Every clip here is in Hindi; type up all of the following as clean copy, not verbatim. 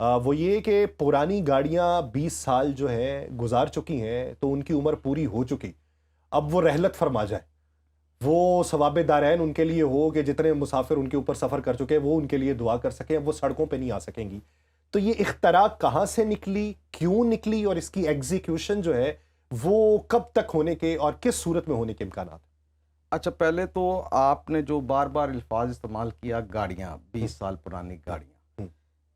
वो ये कि पुरानी गाड़ियां 20 साल जो है गुजार चुकी हैं, तो उनकी उम्र पूरी हो चुकी, अब वो रहलत फरमा जाए, वो सवाबे दारैन उनके लिए हो कि जितने मुसाफिर उनके ऊपर सफ़र कर चुके हैं वो उनके लिए दुआ कर सकें, अब वो सड़कों पे नहीं आ सकेंगी। तो ये इख्तरा कहाँ से निकली, क्यों निकली, और इसकी एग्जीक्यूशन जो है वो कब तक होने के और किस सूरत में होने के इम्कानात? अच्छा, पहले तो आपने जो बार बार अल्फाज इस्तेमाल किया, गाड़ियाँ 20 साल पुरानी गाड़ियाँ,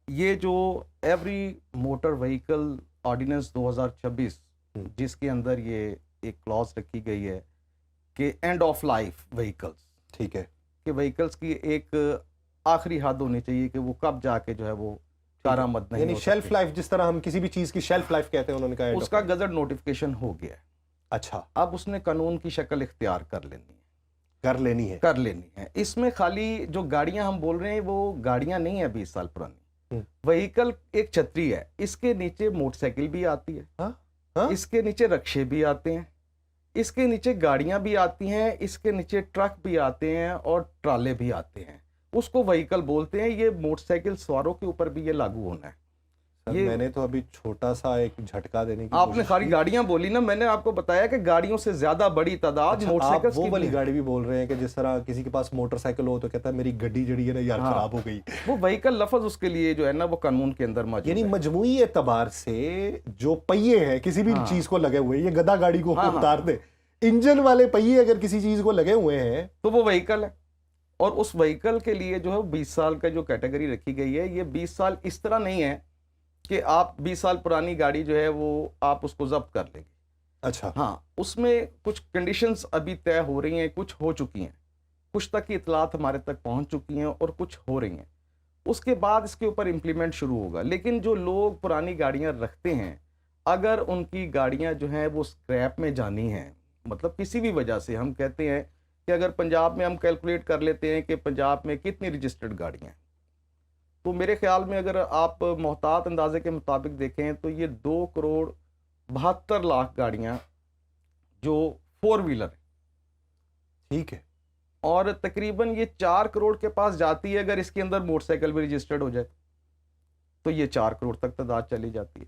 ये जो एवरी मोटर व्हीकल ऑर्डिनेंस 2026 जिसके अंदर ये एक क्लॉज रखी गई है कि एंड ऑफ लाइफ व्हीकल्स, ठीक है, कि व्हीकल्स की एक आखिरी हद होनी चाहिए कि वो कब जाके जो है वो कारामद नहीं यानी हो शेल्फ सकती। लाइफ, जिस तरह हम किसी भी चीज की शेल्फ लाइफ कहते हैं, उन्होंने कहा उसका गजट नोटिफिकेशन हो गया है। अच्छा, अब उसने कानून की शक्ल इख्तियार कर लेनी कर लेनी है। इसमें खाली जो गाड़ियां हम बोल रहे हैं वो गाड़ियां नहीं है 20 साल पुरानी। व्हीकल एक छतरी है, इसके नीचे मोटरसाइकिल भी आती है। हाँ? इसके नीचे रक्शे भी आते हैं, इसके नीचे गाड़ियां भी आती हैं, इसके नीचे ट्रक भी आते हैं और ट्राले भी आते हैं। उसको व्हीकल बोलते हैं। ये मोटरसाइकिल सवारों के ऊपर भी ये लागू होना है। ये मैंने तो अभी छोटा सा एक झटका देने की आपने सारी गाड़ियां बोली ना, मैंने आपको बताया कि गाड़ियों से ज्यादा बड़ी तादाद मोटरसाइकिल्स की। वो वाली है। गाड़ी भी बोल रहे हैं कि जिस तरह किसी के पास मोटरसाइकिल हो तो कहता है मेरी गड्डी जड़ी है ना यार, खराब हो गई। वो व्हीकल लफ्ज उसके लिए जो है ना वो कानून के अंदर मौजूद है। यानी मजमूई एतबार से जो पहिए हैं किसी भी चीज को लगे हुए, ये गधा गाड़ी को उतार दे, इंजन वाले पहिए अगर किसी चीज को लगे हुए हैं तो वो व्हीकल है। और उस व्हीकल के लिए जो है 20 साल का जो कैटेगरी रखी गई है, ये 20 साल इस तरह नहीं है कि आप 20 साल पुरानी गाड़ी जो है वो आप उसको जब्त कर लेंगे। अच्छा, हाँ, उसमें कुछ कंडीशंस अभी तय हो रही हैं, कुछ हो चुकी हैं, कुछ तक की इतलात हमारे तक पहुंच चुकी हैं और कुछ हो रही हैं। उसके बाद इसके ऊपर इम्प्लीमेंट शुरू होगा। लेकिन जो लोग पुरानी गाड़ियां रखते हैं, अगर उनकी गाड़ियां जो हैं वो स्क्रैप में जानी हैं, मतलब किसी भी वजह से, हम कहते हैं कि अगर पंजाब में हम कैलकुलेट कर लेते हैं कि पंजाब में कितनी रजिस्टर्ड गाड़ियां हैं, तो मेरे ख्याल में अगर आप मोहतात अंदाजे के मुताबिक देखें तो ये 2,72,00,000 गाड़ियां जो 4 व्हीलर है, ठीक है, और तकरीबन ये 4 करोड़ के पास जाती है। अगर इसके अंदर मोटरसाइकिल भी रजिस्टर्ड हो जाए तो ये 4 करोड़ तक तादाद चली जाती है।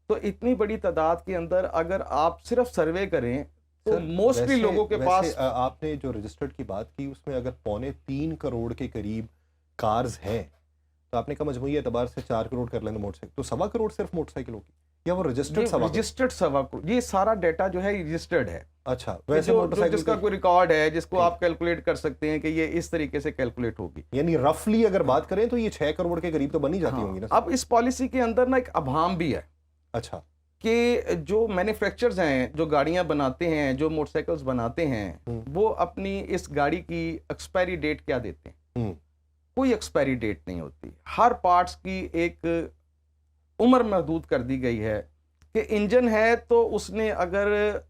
तो इतनी बड़ी तादाद के अंदर अगर आप सिर्फ सर्वे करें तो मोस्टली लोगों के पास, आपने जो रजिस्टर्ड की बात की उसमें अगर 2.25 करोड़ के करीब कार्स हैं, तो आपने कहा मजमूई एतबार से 4 करोड़ कर लेना मोटरसाइकिल, तो 1.25 करोड़ सिर्फ मोटरसाइकिल होगी या वो रजिस्टर्ड 1.25 करोड़? ये सारा डाटा जो है रजिस्टर्ड है। अच्छा, वैसे जो जिसका कोई रिकॉर्ड है, जिसको आप कैलकुलेट कर सकते हैं कि ये इस तरीके से कैलकुलेट होगी। यानी रफली अगर बात करें तो ये 6 करोड़ के करीब तो बनी जाती होंगी ना। अब इस पॉलिसी के अंदर ना एक अभाम भी है। अच्छा, कि जो मैन्युफैक्चरर्स हैं, जो गाड़ियां बनाते हैं, जो मोटरसाइकिल्स बनाते हैं, वो अपनी इस गाड़ी की एक्सपायरी डेट क्या देते हैं? कोई एक्सपायरी डेट नहीं होती। हर पार्ट्स की एक उम्र महदूद कर दी गई है कि इंजन है तो उसने, अगर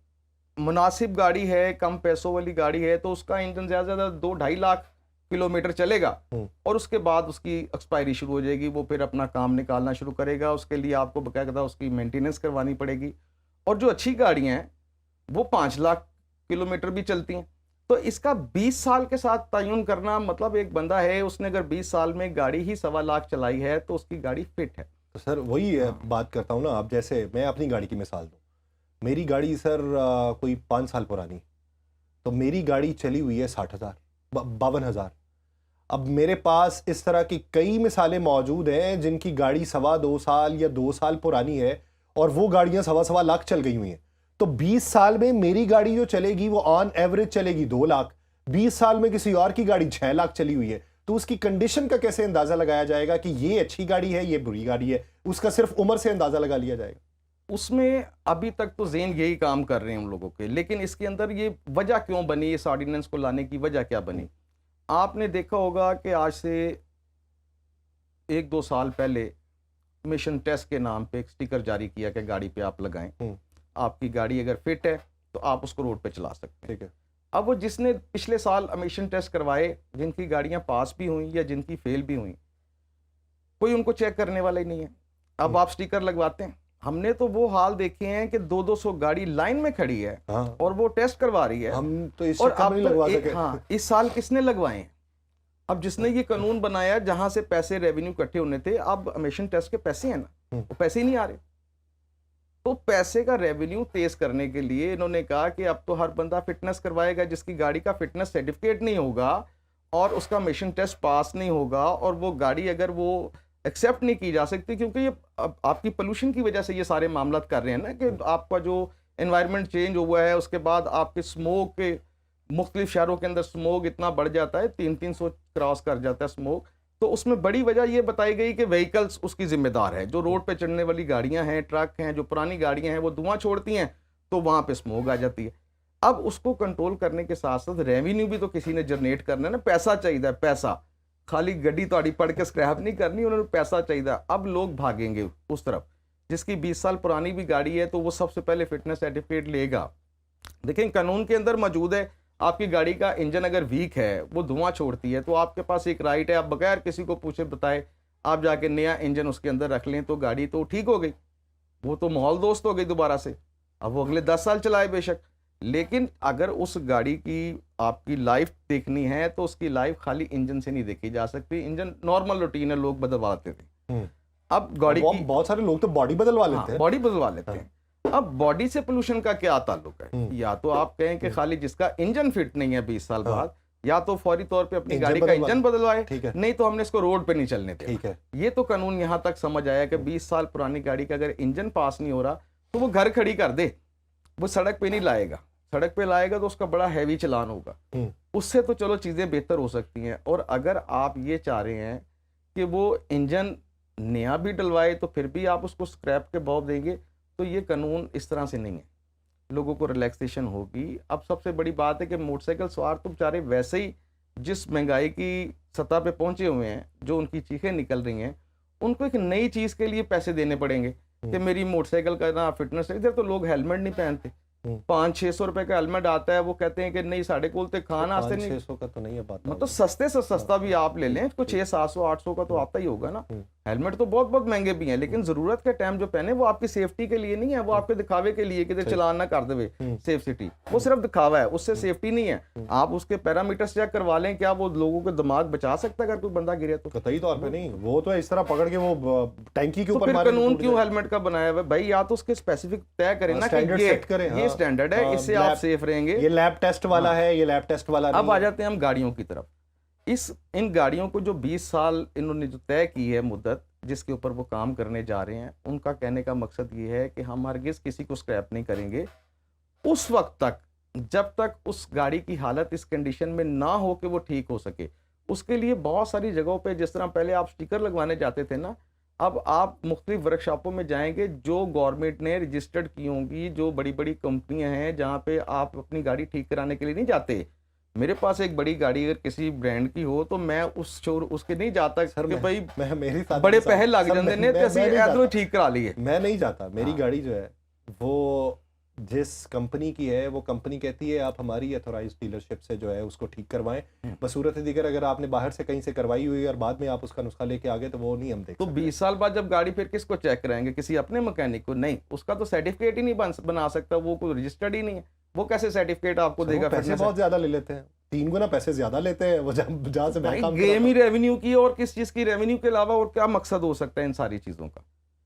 मुनासिब गाड़ी है, कम पैसों वाली गाड़ी है, तो उसका इंजन ज़्यादा से ज़्यादा 2-2.5 लाख किलोमीटर चलेगा और उसके बाद उसकी एक्सपायरी शुरू हो जाएगी। वो फिर अपना काम निकालना शुरू करेगा। उसके लिए आपको बाकायदा उसकी मेंटेनेंस करवानी पड़ेगी। और जो अच्छी गाड़ियाँ हैं वो 5 लाख किलोमीटर भी चलती हैं। तो इसका 20 साल के साथ तयन करना, मतलब एक बंदा है, उसने अगर 20 साल में गाड़ी ही 1.25 लाख चलाई है तो उसकी गाड़ी फिट है। तो सर वही बात करता हूँ ना। अब जैसे मैं अपनी गाड़ी की मिसाल दूँ, मेरी गाड़ी सर कोई 5 साल पुरानी, तो मेरी गाड़ी चली हुई है 60,000 52,000। अब मेरे पास इस तरह की कई मिसालें मौजूद हैं जिनकी गाड़ी 2.25 साल या 2 साल पुरानी है और वो गाड़ियां 2.25 लाख चल गई हुई हैं। तो 20 साल में मेरी गाड़ी जो चलेगी वो ऑन एवरेज चलेगी 2 लाख, 20 साल में किसी और की गाड़ी 6 लाख चली हुई है। तो उसकी कंडीशन का कैसे अंदाजा लगाया जाएगा कि ये अच्छी गाड़ी है, ये बुरी गाड़ी है? उसका सिर्फ उम्र से अंदाजा लगा लिया जाएगा? उसमें अभी तक तो ज़ेन यही काम कर रहे हैं उन लोगों के। लेकिन इसके अंदर ये वजह क्यों बनी, इस ऑर्डिनेंस को लाने की वजह क्या बनी? आपने देखा होगा कि आज से 1-2 साल पहले मिशन टेस्ट के नाम पे एक स्टिकर जारी किया कि गाड़ी पे आप लगाएं, आपकी गाड़ी अगर फिट है तो आप उसको रोड पे चला सकते हैं। ठीक है। अब वो जिसने पिछले साल मिशन टेस्ट करवाए, जिनकी गाड़ियां पास भी हुई या जिनकी फेल भी हुई, कोई उनको चेक करने वाला ही नहीं है। अब आप स्टिकर लगवाते हैं। हमने तो वो हाल देखे हैं कि 200-200 गाड़ी लाइन में खड़ी है और वो टेस्ट करवा रही है। हम तो इस और चक्कर में नहीं लगवा सके। हाँ, इस साल किसने लगवाए हैं? अब जिसने ये कानून बनाया, जहां से पैसे रेवेन्यू इकट्ठे होने थे, अब एमिशन टेस्ट के पैसे हैं ना, वो पैसे ही नहीं आ रहे। तो पैसे का रेवेन्यू तेज करने के लिए इन्होंने कहा कि अब तो हर बंदा फिटनेस करवाएगा, जिसकी गाड़ी का फिटनेस सर्टिफिकेट नहीं होगा और उसका एमिशन टेस्ट पास नहीं होगा, और वो गाड़ी अगर वो एक्सेप्ट नहीं की जा सकती, क्योंकि ये आपकी पोल्यूशन की वजह से ये सारे मामला कर रहे हैं ना, कि आपका जो एनवायरनमेंट चेंज हुआ है, उसके बाद आपके स्मोक के मुख्तलिफ शहरों के अंदर स्मोक इतना बढ़ जाता है, 300 क्रॉस कर जाता है स्मोक। तो उसमें बड़ी वजह ये बताई गई कि व्हीकल्स उसकी जिम्मेदार है, जो रोड पे चढ़ने वाली गाड़ियां हैं, ट्रक हैं, जो पुरानी गाड़ियां हैं, वो धुआं छोड़ती हैं, तो वहां पे स्मोक आ जाती है। अब उसको कंट्रोल करने के साथ साथ रेवेन्यू भी तो किसी ने जनरेट करना है ना, पैसा चाहिए, पैसा। खाली गड्डी तोड़ी पड़ के स्क्रैप नहीं करनी, उन्होंने पैसा चाहिए। अब लोग भागेंगे उस तरफ, जिसकी 20 साल पुरानी भी गाड़ी है तो वो सबसे पहले फिटनेस सर्टिफिकेट लेगा। देखें, कानून के अंदर मौजूद है, आपकी गाड़ी का इंजन अगर वीक है, वो धुआं छोड़ती है, तो आपके पास एक राइट है, आप बगैर किसी को पूछे बताए आप जाके नया इंजन उसके अंदर रख लें, तो गाड़ी तो ठीक हो गई, वो तो माहौल दोस्त हो गई दोबारा से। अब वो अगले 10 साल चलाए बेशक, लेकिन अगर उस गाड़ी की आपकी लाइफ देखनी है तो उसकी लाइफ खाली इंजन से नहीं देखी जा सकती। इंजन नॉर्मल रूटीन है, लोग बदलवाते थे। अब गाड़ी की बहुत सारे लोग तो बॉडी बदलवा लेते हैं। बॉडी बदलवा लेते हैं। अब बॉडी से पोल्यूशन का क्या ताल्लुक है? या तो आप कहें कि खाली जिसका इंजन फिट नहीं है 20 साल बाद, या तो फौरी तौर पे अपनी गाड़ी का इंजन बदलवाए, नहीं तो हमने इसको रोड पे नहीं चलने देना। ये तो कानून यहां तक समझ आया कि 20 साल पुरानी गाड़ी का अगर इंजन पास नहीं हो रहा तो वो घर खड़ी कर दे, वो सड़क पे नहीं लाएगा। सड़क पे लाएगा तो उसका बड़ा हैवी चालान होगा। उससे तो चलो चीजें बेहतर हो सकती हैं। और अगर आप ये चाह रहे हैं कि वो इंजन नया भी डलवाए तो फिर भी आप उसको स्क्रैप के भाव देंगे, तो ये कानून इस तरह से नहीं है। लोगों को रिलैक्सेशन होगी। अब सबसे बड़ी बात है कि मोटरसाइकिल सवार तो बेचारे वैसे ही जिस महंगाई की सतह पे पहुंचे हुए हैं, जो उनकी चीखें निकल रही हैं, उनको एक नई चीज के लिए पैसे देने पड़ेंगे कि मेरी मोटरसाइकिल का ना फिटनेस। इधर तो लोग हेलमेट नहीं पहनते, 500-600 रुपए का हेलमेट आता है, वो कहते हैं कि नहीं साढ़े कोल ते खान आस्ते नहीं। 600 का तो नहीं है बात, मतलब सस्ते से सस्ता भी आप ले लें तो 600-700-800 का तो आता ही होगा ना। हेलमेट तो बहुत बहुत महंगे भी हैं, लेकिन जरूरत के टाइम जो पहने वो आपकी सेफ्टी के लिए नहीं है, वो आपके दिखावे के लिए कि चलान ना कर देवे सेफ सिटी, वो सिर्फ दिखावा है, उससे सेफ्टी नहीं है। आप उसके पैरामीटर्स चेक करवा लें, क्या वो लोगों को दिमाग बचा सकता है अगर कोई बंदा गिरे तो? कतई तौर पे नहीं, वो तो इस तरह पकड़ के वो टैंकी के ऊपर मारे। कानून क्यों हेलमेट का बनाया हुआ है भाई? या तो उसके स्पेसिफिक तय करें ना कि ये स्टैंडर्ड है, इससे आप सेफ रहेंगे। ये लैब टेस्ट वाला है, ये लैब टेस्ट वाला नहीं। अब आ जाते हैं हम गाड़ियों की तरफ। इन गाड़ियों को जो 20 साल इन्होंने जो तय की है मुद्दत, जिसके ऊपर वो काम करने जा रहे हैं, उनका कहने का मकसद ये है कि हम हरगिज़ किसी को स्क्रैप नहीं करेंगे उस वक्त तक जब तक उस गाड़ी की हालत इस कंडीशन में ना हो कि वो ठीक हो सके। उसके लिए बहुत सारी जगहों पे, जिस तरह पहले आप स्टिकर लगवाने जाते थे ना, अब आप मुख्तलिफ वर्कशॉपों में जाएंगे जो गवर्नमेंट ने रजिस्टर्ड की होंगी, जो बड़ी बड़ी कंपनियां हैं, जहाँ पे आप अपनी गाड़ी ठीक कराने के लिए नहीं जाते। मेरे पास एक बड़ी गाड़ी अगर किसी ब्रांड की हो तो मैं उसके नहीं जाता सर कि भाई मेरी बड़े पहल लग जाते ने तो ਅਸੀਂ इधर ठीक करा लिए। मैं नहीं जाता। मेरी गाड़ी जो है वो जिस कंपनी की है, वो कंपनी कहती है आप हमारी अथोराइज्ड डीलरशिप से जो है उसको ठीक करवाएं। बसूरत दीगर अगर आपने बाहर से कहीं से करवाई हुई और बाद में आप उसका नुस्खा लेके आ गए तो वो नहीं हम देखते। तो 20 साल बाद जब गाड़ी फिर किसको चेक कराएंगे? किसी अपने मैकेनिक को? नहीं, उसका तो सर्टिफिकेट ही नहीं बना सकता, वो कोई रजिस्टर्ड ही नहीं है। वो कैसे सर्टिफिकेट आपको देगा? पैसे बहुत ज्यादा ले लेते हैं, 3 गुना पैसे ज्यादा लेते हैं वो जहाँ से गेम ही रेवेन्यू की, और किस चीज की रेवेन्यू के अलावा और क्या मकसद हो सकता है इन सारी चीजों का?